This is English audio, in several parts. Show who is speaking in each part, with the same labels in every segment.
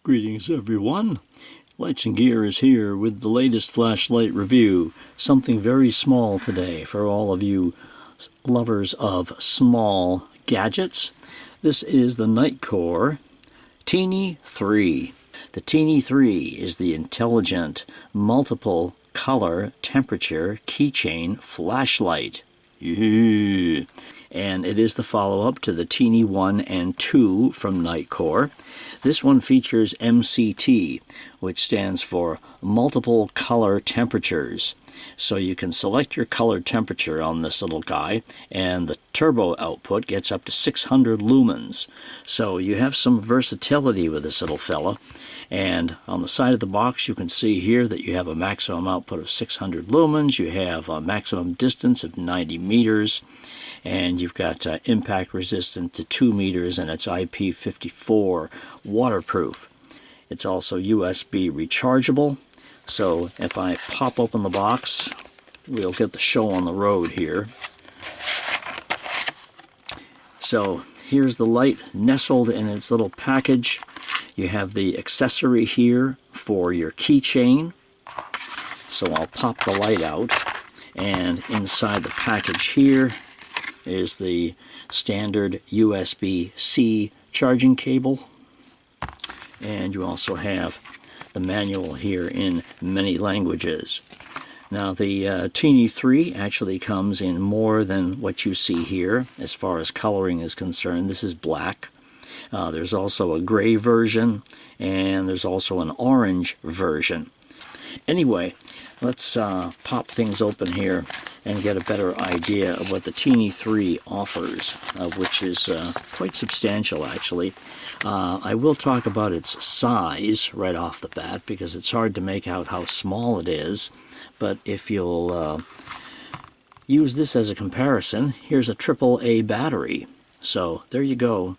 Speaker 1: Greetings everyone. Lights and Gear is here with the latest flashlight review. Something very small today for all of you lovers of small gadgets. This is the Nitecore TINI3. The TINI3 is the intelligent multiple color temperature keychain flashlight. And it is the follow-up to the TINI 1 and 2 from Nitecore. This one features MCT, which stands for multiple color temperatures. So you can select your color temperature on this little guy, and the turbo output gets up to 600 lumens. So you have some versatility with this little fella. And on the side of the box you can see here that you have a maximum output of 600 lumens, you have a maximum distance of 90 meters, and you've got impact resistant to 2 meters, and it's IP54 waterproof. It's also USB rechargeable. So if I pop open the box, we'll get the show on the road here. So here's the light nestled in its little package. You have the accessory here for your keychain. So I'll pop the light out, and inside the package here is the standard USB-C charging cable. And you also have the manual here in many languages. Now the TINI3 actually comes in more than what you see here as far as coloring is concerned. This is black. There's also a gray version, and there's also an orange version. Anyway, let's pop things open here and get a better idea of what the TINI3 offers, which is quite substantial actually. I will talk about its size right off the bat because it's hard to make out how small it is, but if you'll use this as a comparison, here's a AAA battery. So there you go.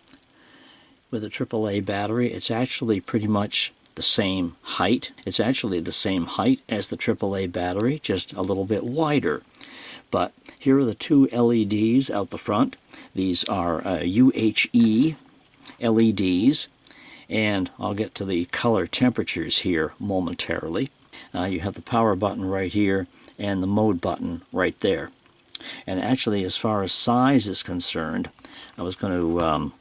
Speaker 1: With a AAA battery, it's actually pretty much the same height. It's actually the same height as the AAA battery, just a little bit wider. But here are the two LEDs out the front. These are UHE LEDs, and I'll get to the color temperatures here momentarily. You have the power button right here and the mode button right there. And actually, as far as size is concerned, I was going to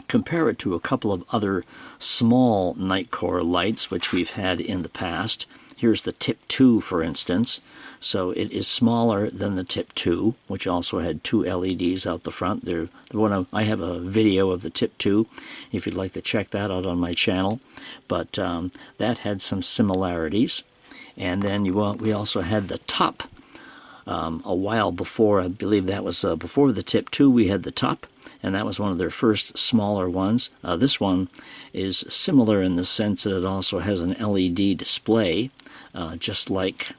Speaker 1: compare it to a couple of other small Nitecore lights which we've had in the past. Here's the Tip 2, for instance. So it is smaller than the Tip 2, which also had two LEDs out the front. I have a video of the Tip 2, if you'd like to check that out on my channel. But that had some similarities. And then we also had the Top a while before. I believe that was before the Tip 2. We had the Top, and that was one of their first smaller ones. This one is similar in the sense that it also has an LED display, just like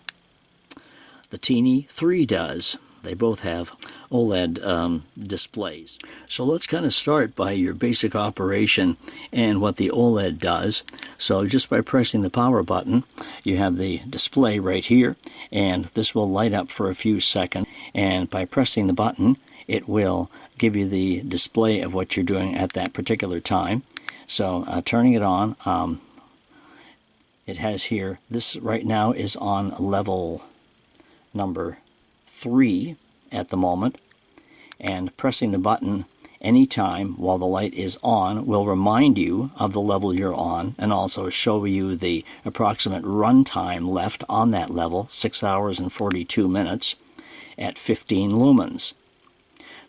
Speaker 1: the TINI3 does. They both have OLED displays. So let's kind of start by your basic operation and what the OLED does. So just by pressing the power button, you have the display right here, and this will light up for a few seconds. And by pressing the button, it will give you the display of what you're doing at that particular time. So turning it on, it has here, this right now is on level number 3 at the moment, and pressing the button anytime while the light is on will remind you of the level you're on, and also show you the approximate run time left on that level, 6 hours and 42 minutes at 15 lumens.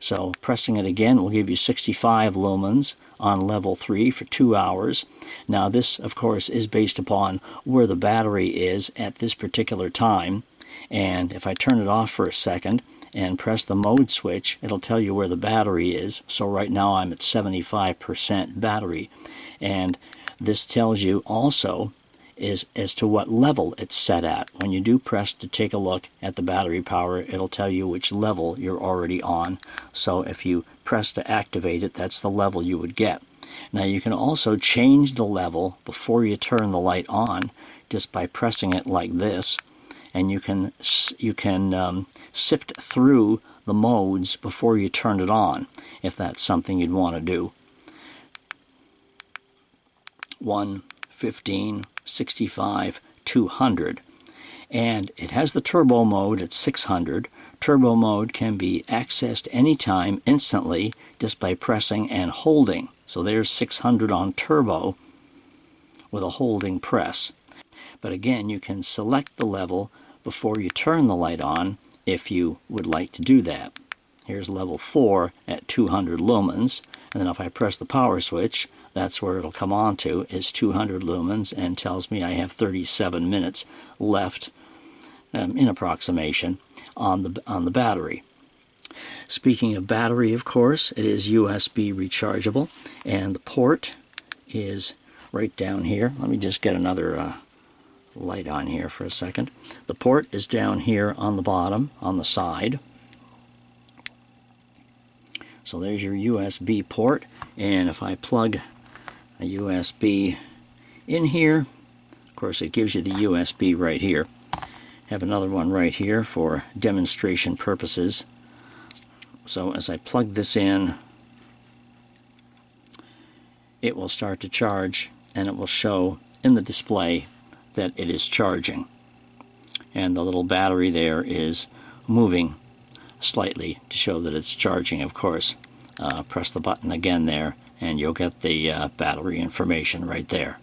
Speaker 1: So pressing it again will give you 65 lumens on level 3 for 2 hours. Now this, of course, is based upon where the battery is at this particular time. And if I turn it off for a second and press the mode switch, it'll tell you where the battery is. So right now I'm at 75% battery. And this tells you also as to what level it's set at. When you do press to take a look at the battery power, it'll tell you which level you're already on. So if you press to activate it, that's the level you would get. Now you can also change the level before you turn the light on just by pressing it like this, and you can sift through the modes before you turn it on if that's something you'd want to do. 1, 15, 65, 200. And it has the turbo mode at 600. Turbo mode can be accessed anytime, instantly, just by pressing and holding. So there's 600 on turbo with a holding press. But again, you can select the level before you turn the light on if you would like to do that. Here's level 4 at 200 lumens, and then if I press the power switch, that's where it'll come on to, is 200 lumens, and tells me I have 37 minutes left in approximation on the battery. Speaking of battery, of course, it is USB rechargeable, and the port is right down here. Let me just get another light on here for a second. The port is down here on the bottom, on the side. So there's your USB port, and if I plug a USB in here, of course it gives you the USB right here. Have another one right here for demonstration purposes. So as I plug this in, it will start to charge, and it will show in the display that it is charging. And the little battery there is moving slightly to show that it's charging, of course. Press the button again there, and you'll get the battery information right there.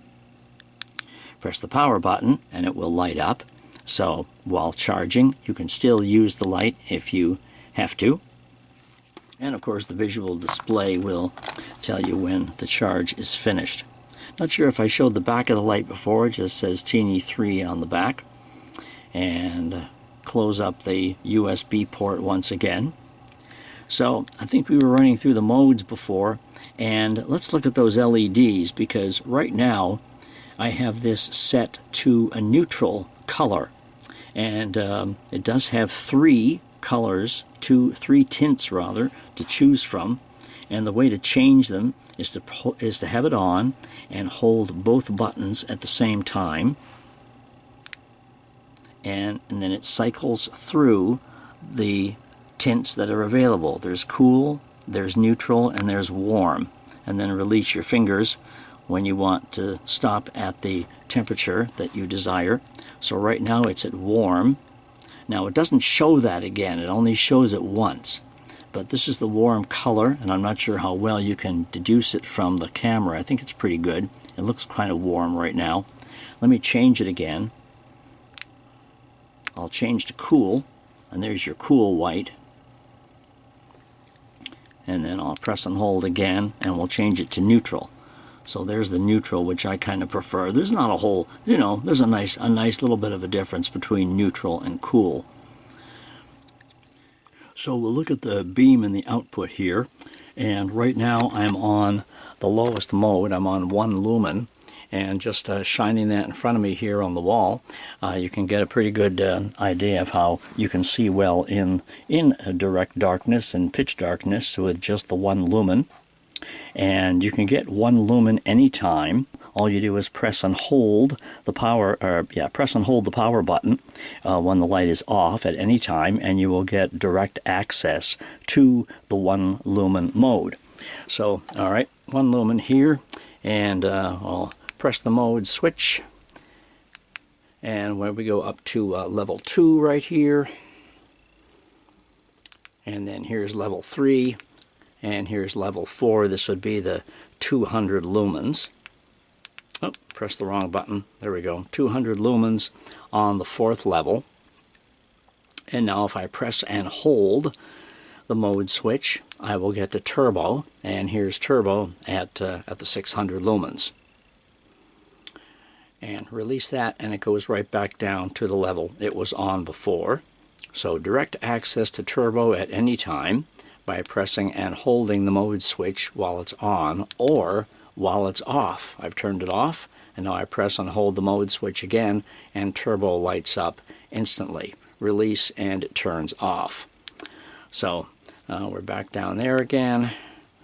Speaker 1: Press the power button, and it will light up. So while charging, you can still use the light if you have to. And of course, the visual display will tell you when the charge is finished. Not sure if I showed the back of the light before. It just says TINI3 on the back. And close up the USB port once again. So I think we were running through the modes before, and let's look at those LEDs, because right now I have this set to a neutral color, and it does have three colors, three tints rather, to choose from, and the way to change them is to have it on and hold both buttons at the same time, and then it cycles through the tints that are available. There's cool, there's neutral, and there's warm. And then release your fingers when you want to stop at the temperature that you desire. So right now it's at warm. Now it doesn't show that again, it only shows it once. But this is the warm color, and I'm not sure how well you can deduce it from the camera. I think it's pretty good. It looks kind of warm right now. Let me change it again. I'll change to cool, and there's your cool white. And then I'll press and hold again, and we'll change it to neutral. So there's the neutral, which I kind of prefer. There's not a whole, there's a nice little bit of a difference between neutral and cool. So we'll look at the beam and the output here, and right now I'm on the lowest mode. I'm on 1 lumen, and just shining that in front of me here on the wall, you can get a pretty good idea of how you can see well in direct darkness and pitch darkness with just the 1 lumen. And you can get 1 lumen anytime. All you do is press and hold the power, the power button when the light is off at any time, and you will get direct access to the 1 lumen mode. So, all right, 1 lumen here, and I'll press the mode switch, and when we go up to level 2 right here, and then here's level 3, and here's level 4. This would be the 200 lumens. Oh, press the wrong button. There we go. 200 lumens on the 4th level. And now if I press and hold the mode switch, I will get to turbo, and here's turbo at the 600 lumens. And release that, and it goes right back down to the level it was on before. So direct access to turbo at any time by pressing and holding the mode switch while it's on or while it's off. I've turned it off, and now I press and hold the mode switch again, and turbo lights up instantly. Release, and it turns off. So we're back down there again.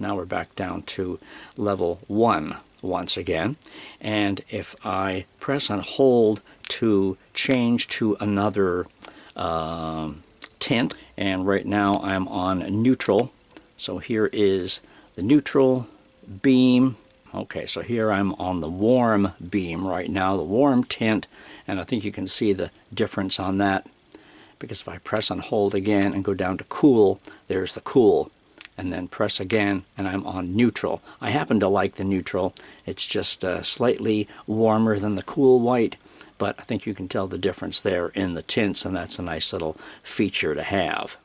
Speaker 1: Now we're back down to level 1 once again, and if I press and hold to change to another tint, and right now I'm on neutral, so here is the neutral beam, Okay, so here I'm on the warm beam right now, the warm tint, and I think you can see the difference on that, because if I press and hold again and go down to cool, there's the cool, and then press again and I'm on neutral. I happen to like the neutral. It's just slightly warmer than the cool white, but I think you can tell the difference there in the tints, and that's a nice little feature to have.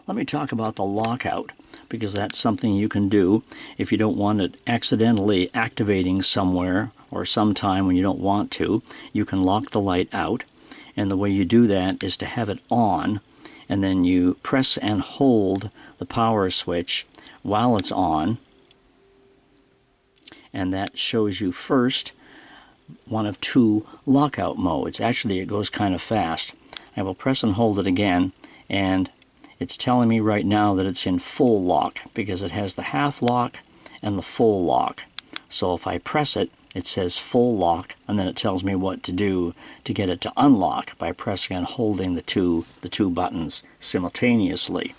Speaker 1: Let me talk about the lockout, because that's something you can do if you don't want it accidentally activating somewhere or sometime when you don't want to. You can lock the light out, and the way you do that is to have it on, and then you press and hold the power switch while it's on, and that shows you first one of two lockout modes. Actually, it goes kind of fast. I will press and hold it again, and it's telling me right now that it's in full lock, because it has the half lock and the full lock. So if I press it, it says full lock, and then it tells me what to do to get it to unlock by pressing and holding the two buttons simultaneously.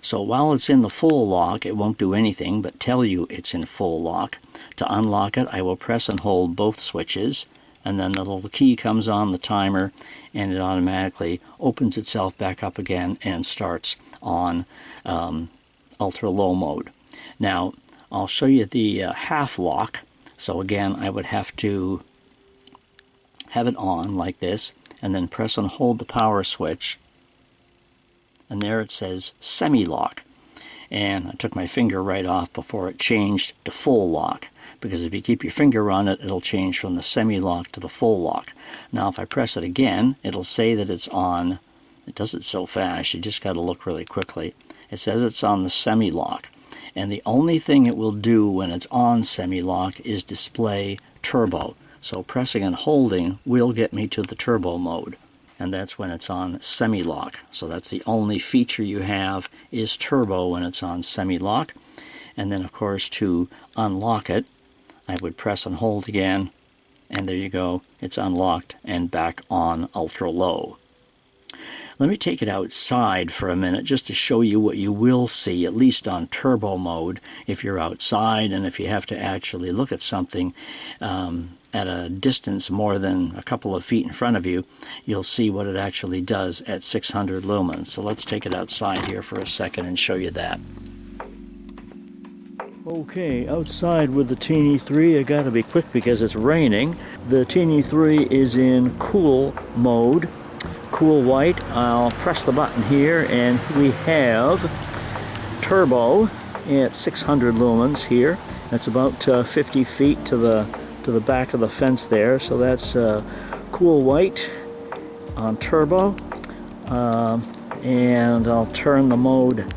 Speaker 1: So while it's in the full lock, it won't do anything but tell you it's in full lock. To unlock it, I will press and hold both switches, and then the little key comes on the timer, and it automatically opens itself back up again and starts on ultra low mode. Now, I'll show you the half lock. So again, I would have to have it on like this, and then press and hold the power switch, and there it says semi-lock. And I took my finger right off before it changed to full lock, because if you keep your finger on it, it'll change from the semi-lock to the full lock. Now if I press it again, it'll say that it's on. It does it so fast, you just got to look really quickly. It says it's on the semi-lock, and the only thing it will do when it's on semi-lock is display turbo. So pressing and holding will get me to the turbo mode, and that's when it's on semi-lock. So that's the only feature you have, is turbo when it's on semi-lock. And then of course, to unlock it, I would press and hold again, and there you go, it's unlocked and back on ultra low. Let me take it outside for a minute just to show you what you will see, at least on turbo mode, if you're outside and if you have to actually look at something at a distance more than a couple of feet in front of you. You'll see what it actually does at 600 lumens. So let's take it outside here for a second and show you that. Okay, outside with the TINI3, I gotta be quick because it's raining. The TINI3 is in cool mode, cool white. I'll press the button here, and we have turbo at 600 lumens here. That's about 50 feet to the back of the fence there. So that's cool white on turbo, and I'll turn the mode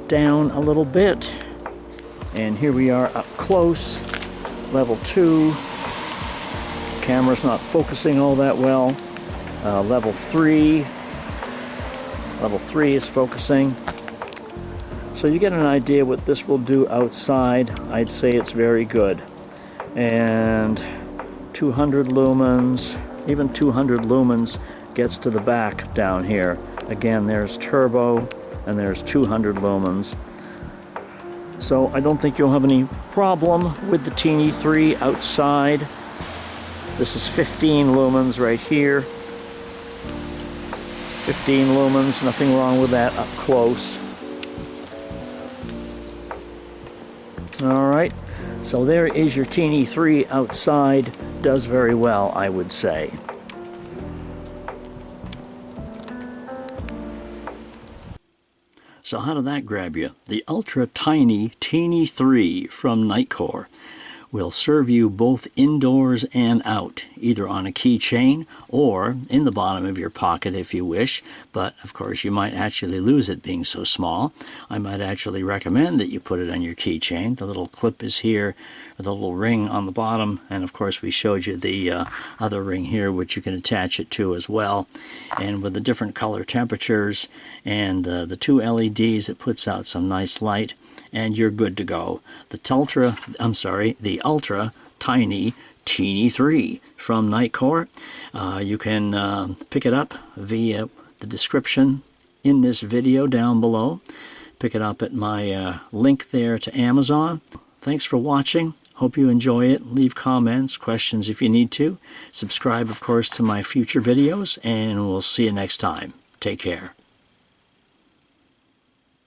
Speaker 1: down a little bit. And here we are up close, level 2. Camera's not focusing all that well. Level 3. Level 3 is focusing. So you get an idea what this will do outside. I'd say it's very good. And 200 lumens, even 200 lumens gets to the back down here. Again, there's turbo, and there's 200 lumens. So I don't think you'll have any problem with the TINI3 outside. This is 15 lumens right here. 15 lumens, nothing wrong with that up close. Alright, so there is your TINI3 outside. Does very well, I would say. So how did that grab you? The ultra tiny TINI3 from Nitecore will serve you both indoors and out, either on a keychain or in the bottom of your pocket if you wish, but of course you might actually lose it being so small. I might actually recommend that you put it on your keychain. The little clip is here, the little ring on the bottom, and of course we showed you the other ring here which you can attach it to as well. And with the different color temperatures and the two LEDs, it puts out some nice light, and you're good to go. The ultra tiny TINI3 from Nitecore. You can pick it up via the description in this video down below. Pick it up at my link there to Amazon. Thanks for watching. Hope you enjoy it. Leave comments, questions if you need to. Subscribe, of course, to my future videos, and we'll see you next time. Take care.